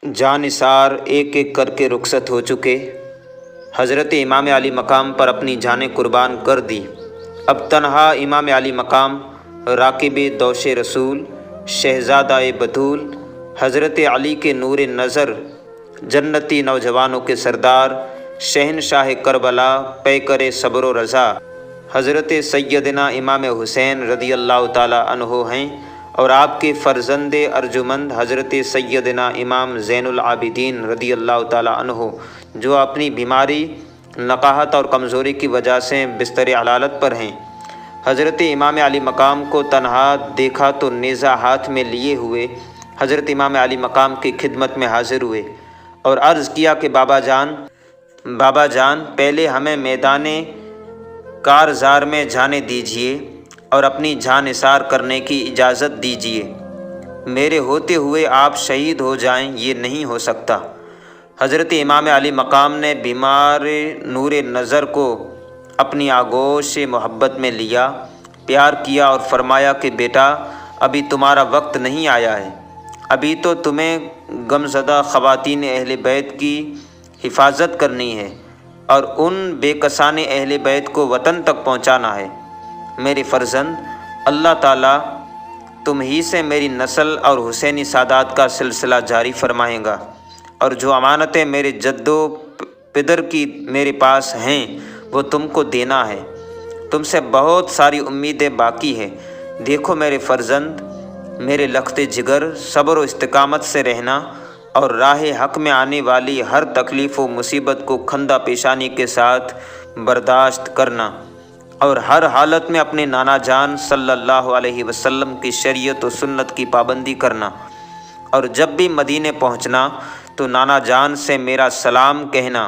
جانثار ایک ایک کر کے رخصت ہو چکے۔ حضرت امام علی مقام پر اپنی جانیں قربان کر دی۔ اب تنہا امام علی مقام، راکب دوش رسول، شہزادہ بطول، حضرت علی کے نور نظر، جنتی نوجوانوں کے سردار، شہنشاہ کربلا، پیکر صبر و رضا، حضرت سیدنا امام حسین رضی اللہ تعالیٰ عنہ ہیں، اور آپ کے فرزند ارجمند حضرت سیدنا امام زین العابدین رضی اللہ تعالیٰ عنہ، جو اپنی بیماری، نقاہت اور کمزوری کی وجہ سے بستر علالت پر ہیں۔ حضرت امام علی مقام کو تنہا دیکھا تو نیزہ ہاتھ میں لیے ہوئے حضرت امام علی مقام کی خدمت میں حاضر ہوئے اور عرض کیا کہ بابا جان پہلے ہمیں میدان کارزار میں جانے دیجیے اور اپنی جان نثار کرنے کی اجازت دیجیے۔ میرے ہوتے ہوئے آپ شہید ہو جائیں، یہ نہیں ہو سکتا۔ حضرت امام علی مقام نے بیمار نور نظر کو اپنی آغوش محبت میں لیا، پیار کیا اور فرمایا کہ بیٹا، ابھی تمہارا وقت نہیں آیا ہے، ابھی تو تمہیں غمزدہ خواتین اہل بیت کی حفاظت کرنی ہے اور ان بے کسان اہل بیت کو وطن تک پہنچانا ہے۔ میرے فرزند، اللہ تعالیٰ تم ہی سے میری نسل اور حسینی سادات کا سلسلہ جاری فرمائے گا، اور جو امانتیں میرے جد و پدر کی میرے پاس ہیں وہ تم کو دینا ہے۔ تم سے بہت ساری امیدیں باقی ہیں۔ دیکھو میرے فرزند، میرے لخت جگر، صبر و استقامت سے رہنا اور راہ حق میں آنے والی ہر تکلیف و مصیبت کو خندہ پیشانی کے ساتھ برداشت کرنا، اور ہر حالت میں اپنے نانا جان صلی اللہ علیہ وسلم کی شریعت و سنت کی پابندی کرنا، اور جب بھی مدینے پہنچنا تو نانا جان سے میرا سلام کہنا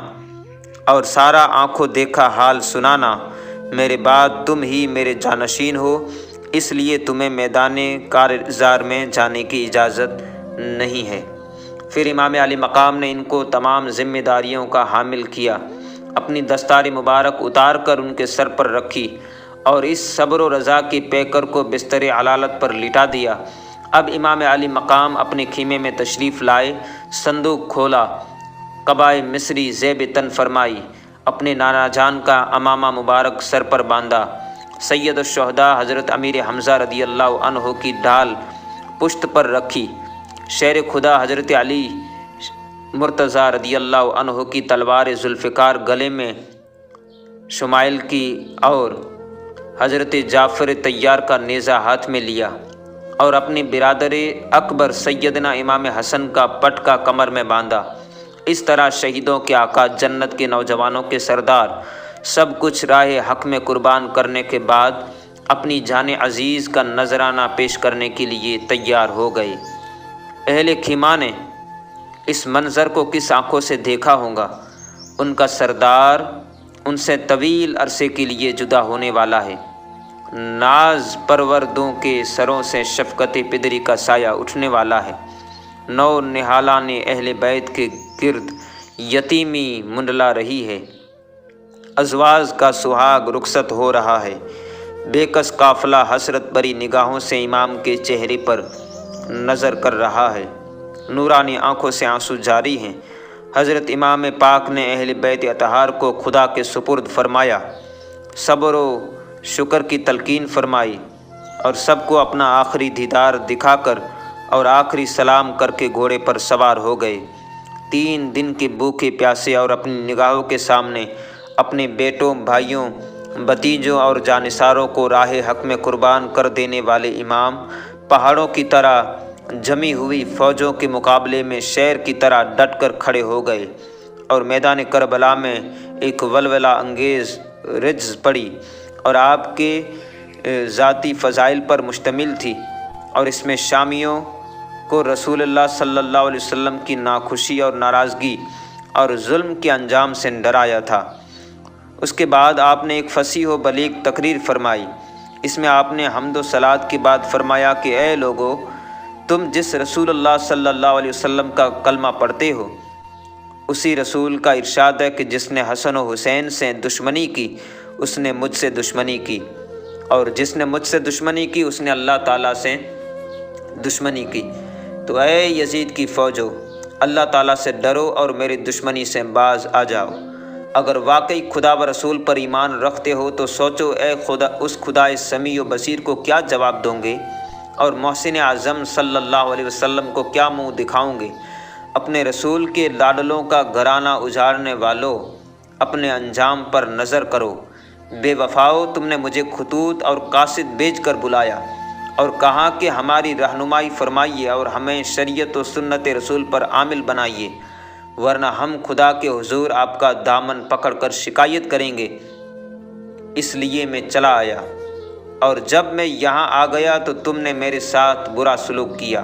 اور سارا آنکھوں دیکھا حال سنانا۔ میرے بعد تم ہی میرے جانشین ہو، اس لیے تمہیں میدان کارزار میں جانے کی اجازت نہیں ہے۔ پھر امام علی مقام نے ان کو تمام ذمہ داریوں کا حامل کیا، اپنی دستار مبارک اتار کر ان کے سر پر رکھی اور اس صبر و رضا کی پیکر کو بستر علالت پر لٹا دیا۔ اب امام علی مقام اپنے خیمے میں تشریف لائے، صندوق کھولا، قبائے مصری زیب تن فرمائی، اپنے نانا جان کا امامہ مبارک سر پر باندھا، سید الشہداء حضرت امیر حمزہ رضی اللہ عنہ کی ڈھال پشت پر رکھی، شیر خدا حضرت علی مرتضیٰ رضی اللہ عنہ کی تلوار ذوالفقار گلے میں شمائل کی، اور حضرت جعفر طیار کا نیزہ ہاتھ میں لیا، اور اپنی برادر اکبر سیدنا امام حسن کا پٹکا کمر میں باندھا۔ اس طرح شہیدوں کے آقا، جنت کے نوجوانوں کے سردار، سب کچھ راہ حق میں قربان کرنے کے بعد اپنی جان عزیز کا نذرانہ پیش کرنے کے لیے تیار ہو گئے۔ اہل خیمہ نے اس منظر کو کس آنکھوں سے دیکھا ہوگا؟ ان کا سردار ان سے طویل عرصے کے لیے جدا ہونے والا ہے۔ ناز پروردوں کے سروں سے شفقت پدری کا سایہ اٹھنے والا ہے۔ نو نہالان اہل بیت کے گرد یتیمی منڈلا رہی ہے۔ ازواج کا سہاگ رخصت ہو رہا ہے۔ بے کس قافلہ حسرت بری نگاہوں سے امام کے چہرے پر نظر کر رہا ہے۔ نورانی آنکھوں سے آنسو جاری ہیں۔ حضرت امام پاک نے اہل بیت اطہار کو خدا کے سپرد فرمایا، صبر و شکر کی تلقین فرمائی، اور سب کو اپنا آخری دیدار دکھا کر اور آخری سلام کر کے گھوڑے پر سوار ہو گئے۔ 3 دن کے بھوکے پیاسے اور اپنی نگاہوں کے سامنے اپنے بیٹوں، بھائیوں، بھتیجوں اور جانثاروں کو راہ حق میں قربان کر دینے والے امام پہاڑوں کی طرح جمی ہوئی فوجوں کے مقابلے میں شیر کی طرح ڈٹ کر کھڑے ہو گئے، اور میدان کربلا میں ایک ولولہ انگیز رجز پڑی اور آپ کے ذاتی فضائل پر مشتمل تھی، اور اس میں شامیوں کو رسول اللہ صلی اللہ علیہ وسلم کی ناخوشی اور ناراضگی اور ظلم کے انجام سے ڈرایا تھا۔ اس کے بعد آپ نے ایک فصیح و بلیغ تقریر فرمائی۔ اس میں آپ نے حمد و صلات کی بات فرمایا کہ اے لوگو، تم جس رسول اللہ صلی اللہ علیہ وسلم کا کلمہ پڑھتے ہو، اسی رسول کا ارشاد ہے کہ جس نے حسن و حسین سے دشمنی کی اس نے مجھ سے دشمنی کی، اور جس نے مجھ سے دشمنی کی اس نے اللہ تعالیٰ سے دشمنی کی۔ تو اے یزید کی فوجو، اللہ تعالیٰ سے ڈرو اور میری دشمنی سے باز آ جاؤ۔ اگر واقعی خدا و رسول پر ایمان رکھتے ہو تو سوچو اے خدا، اس خدائے سمیع و بصیر کو کیا جواب دوں گے، اور محسن اعظم صلی اللہ علیہ وسلم کو کیا منہ دکھاؤں گے۔ اپنے رسول کے لاڈلوں کا گھرانہ اجاڑنے والوں، اپنے انجام پر نظر کرو۔ بے وفاؤ، تم نے مجھے خطوط اور قاصد بھیج کر بلایا اور کہا کہ ہماری رہنمائی فرمائیے اور ہمیں شریعت و سنت رسول پر عامل بنائیے، ورنہ ہم خدا کے حضور آپ کا دامن پکڑ کر شکایت کریں گے۔ اس لیے میں چلا آیا، اور جب میں یہاں آ گیا تو تم نے میرے ساتھ برا سلوک کیا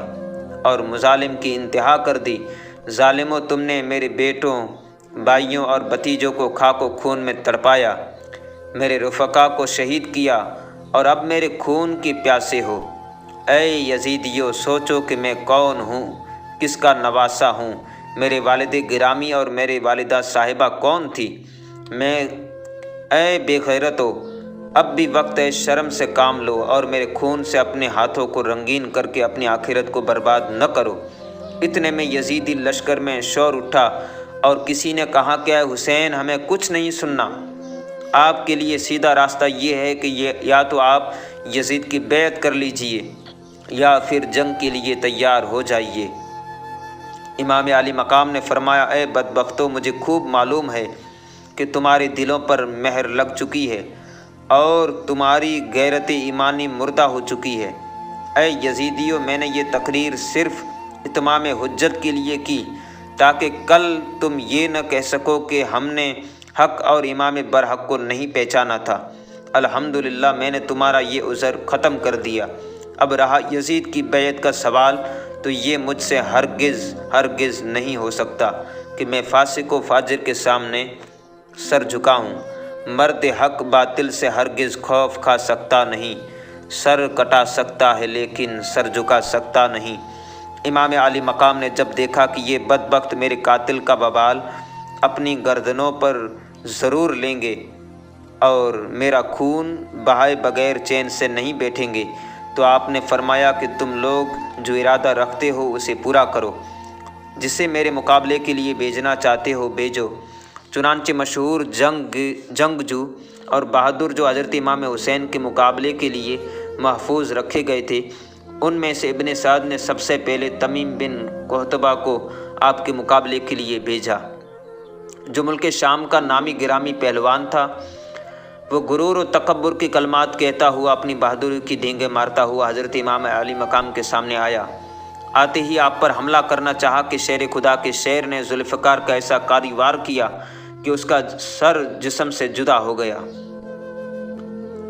اور مظالم کی انتہا کر دی۔ ظالموں، تم نے میرے بیٹوں، بھائیوں اور بھتیجوں کو خاک و خون میں تڑپایا، میرے رفقا کو شہید کیا، اور اب میرے خون کی پیاسے ہو۔ اے یزیدیو، سوچو کہ میں کون ہوں، کس کا نواسہ ہوں۔ میرے والد گرامی اور میرے والدہ صاحبہ کون تھی؟ اے بے غیرتو، اب بھی وقت ہے، شرم سے کام لو اور میرے خون سے اپنے ہاتھوں کو رنگین کر کے اپنی آخرت کو برباد نہ کرو۔ اتنے میں یزیدی لشکر میں شور اٹھا اور کسی نے کہا کہ اے حسین، ہمیں کچھ نہیں سننا، آپ کے لیے سیدھا راستہ یہ ہے کہ یا تو آپ یزید کی بیعت کر لیجئے یا پھر جنگ کے لیے تیار ہو جائیے۔ امام علی مقام نے فرمایا، اے بدبختو، مجھے خوب معلوم ہے کہ تمہارے دلوں پر مہر لگ چکی ہے اور تمہاری غیرت ایمانی مردہ ہو چکی ہے۔ اے یزیدیو، میں نے یہ تقریر صرف اتمام حجت کے لیے کی تاکہ کل تم یہ نہ کہہ سکو کہ ہم نے حق اور امام برحق کو نہیں پہچانا تھا۔ الحمدللہ، میں نے تمہارا یہ عذر ختم کر دیا۔ اب رہا یزید کی بیعت کا سوال، تو یہ مجھ سے ہرگز نہیں ہو سکتا کہ میں فاسق و فاجر کے سامنے سر جھکاؤں۔ مرد حق باطل سے ہرگز خوف کھا سکتا نہیں، سر کٹا سکتا ہے لیکن سر جھکا سکتا نہیں۔ امام علی مقام نے جب دیکھا کہ یہ بدبخت میرے قاتل کا وبال اپنی گردنوں پر ضرور لیں گے اور میرا خون بہائے بغیر چین سے نہیں بیٹھیں گے، تو آپ نے فرمایا کہ تم لوگ جو ارادہ رکھتے ہو اسے پورا کرو، جسے میرے مقابلے کے لیے بھیجنا چاہتے ہو بھیجو۔ چنانچہ مشہور جنگجو اور بہادر جو حضرت امام حسین کے مقابلے کے لیے محفوظ رکھے گئے تھے، ان میں سے ابن سعد نے سب سے پہلے تمیم بن قحطبہ کو آپ کے مقابلے کے لیے بھیجا، جو ملک شام کا نامی گرامی پہلوان تھا۔ وہ غرور و تکبر کی کلمات کہتا ہوا، اپنی بہادری کی ڈینگیں مارتا ہوا حضرت امام علی مقام کے سامنے آیا۔ آتے ہی آپ پر حملہ کرنا چاہا کہ شیر خدا کے شیر نے ذوالفقار کا ایسا کاری وار کیا کہ اس کا سر جسم سے جدا ہو گیا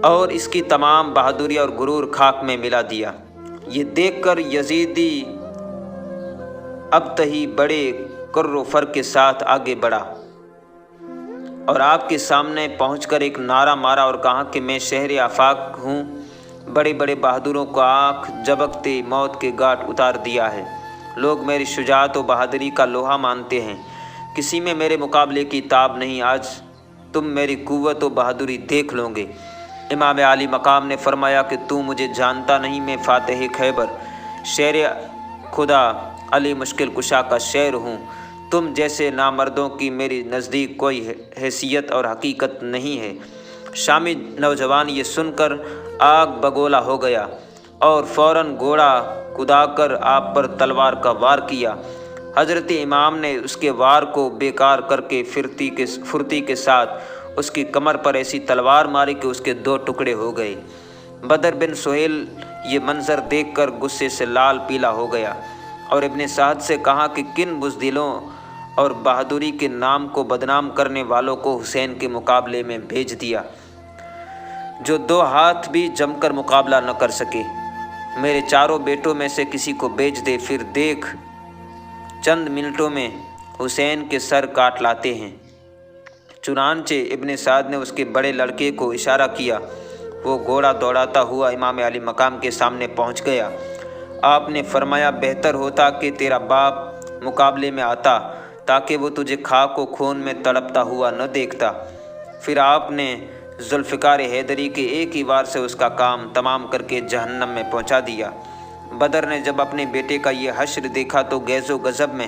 اور اس کی تمام بہادری اور غرور خاک میں ملا دیا۔ یہ دیکھ کر یزیدی ابتہی بڑے کر و فر کے ساتھ آگے بڑھا اور آپ کے سامنے پہنچ کر ایک نعرہ مارا اور کہا کہ میں شہر آفاق ہوں، بڑے بڑے بہادروں کو آنکھ جھپکتے موت کے گھاٹ اتار دیا ہے۔ لوگ میری شجاعت و بہادری کا لوہا مانتے ہیں، کسی میں میرے مقابلے کی تاب نہیں، آج تم میری قوت و بہادری دیکھ لو گے۔ امام علی مقام نے فرمایا کہ تو مجھے جانتا نہیں، میں فاتح خیبر، شیر خدا، علی مشکل کشا کا شیر ہوں۔ تم جیسے نامردوں کی میری نزدیک کوئی حیثیت اور حقیقت نہیں ہے۔ شامی نوجوان یہ سن کر آگ بگولا ہو گیا اور فوراً گھوڑا کدا کر آپ پر تلوار کا وار کیا۔ حضرت امام نے اس کے وار کو بیکار کر کے پھرتی کے ساتھ اس کی کمر پر ایسی تلوار ماری کہ اس کے 2 ٹکڑے ہو گئے۔ بدر بن سہیل یہ منظر دیکھ کر غصے سے لال پیلا ہو گیا اور ابن سعد سے کہا کہ کن بزدلوں اور بہادری کے نام کو بدنام کرنے والوں کو حسین کے مقابلے میں بھیج دیا، جو 2 ہاتھ بھی جم کر مقابلہ نہ کر سکے۔ میرے 4 بیٹوں میں سے کسی کو بھیج دے، پھر دیکھ چند منٹوں میں حسین کے سر کاٹ لاتے ہیں۔ چنانچہ ابن سعد نے اس کے بڑے لڑکے کو اشارہ کیا، وہ گھوڑا دوڑاتا ہوا امام علی مقام کے سامنے پہنچ گیا۔ آپ نے فرمایا، بہتر ہوتا کہ تیرا باپ مقابلے میں آتا تاکہ وہ تجھے خاک و خون میں تڑپتا ہوا نہ دیکھتا۔ پھر آپ نے ذوالفقار حیدری کے ایک ہی وار سے اس کا کام تمام کر کے جہنم میں پہنچا دیا۔ بدر نے جب اپنے بیٹے کا یہ حشر دیکھا تو غیظ و غضب میں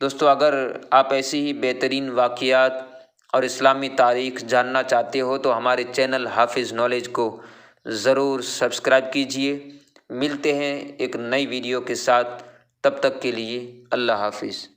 دوستو اگر آپ ایسی ہی بہترین واقعات اور اسلامی تاریخ جاننا چاہتے ہو تو ہمارے چینل حافظ نالج کو ضرور سبسکرائب کیجیے۔ ملتے ہیں ایک نئی ویڈیو کے ساتھ، تب تک کے لیے اللہ حافظ۔